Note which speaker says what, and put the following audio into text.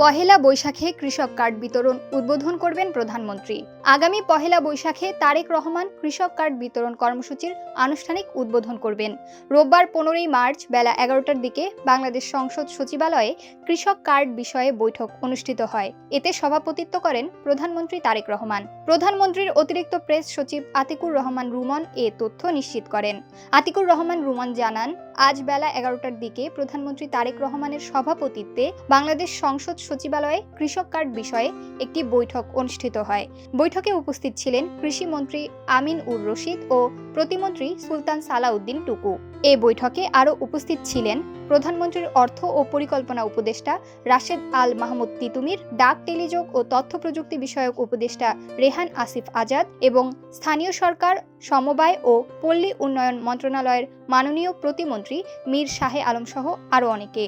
Speaker 1: পহেলা বৈশাখে কৃষক কার্ড বিতরণ উদ্বোধন করবেন প্রধানমন্ত্রী। আগামী পহেলা বৈশাখে তারেক রহমান কৃষক কার্ড বিতরণ কর্মসূচির আনুষ্ঠানিক উদ্বোধন করবেন। রোববার 15 মার্চ বেলা 11টার দিকে বাংলাদেশ সংসদ সচিবালয়ে কৃষক কার্ড বিষয়ে বৈঠক অনুষ্ঠিত হয়। এতে সভাপতিত্ব করেন প্রধানমন্ত্রী তারেক রহমান। প্রধানমন্ত্রীর অতিরিক্ত প্রেস সচিব আতিকুর রহমান রুমন এ তথ্য নিশ্চিত করেন। আতিকুর রহমান রুমন জানান, আজ বেলা 11টার দিকে প্রধানমন্ত্রী তারেক রহমানের সভাপতিত্বে বাংলাদেশ সংসদ সচিবালয়ে কৃষক কার্ড বিষয়ে একটি বৈঠক অনুষ্ঠিত হয়। বৈঠকে উপস্থিত ছিলেন কৃষিমন্ত্রী আমিন উর রশিদ ও প্রতিমন্ত্রী সুলতান সালাউদ্দিন টুকু। এই বৈঠকে আরও উপস্থিত ছিলেন প্রধানমন্ত্রীর অর্থ ও পরিকল্পনা উপদেষ্টা রাশেদ আল মাহমুদ তিতুমির, ডাক, টেলিযোগ ও তথ্য প্রযুক্তি বিষয়ক উপদেষ্টা রেহান আসিফ আজাদ এবং স্থানীয় সরকার, সমবায় ও পল্লী উন্নয়ন মন্ত্রণালয়ের মাননীয় প্রতিমন্ত্রী মীর শাহে আলম সহ আরও অনেকে।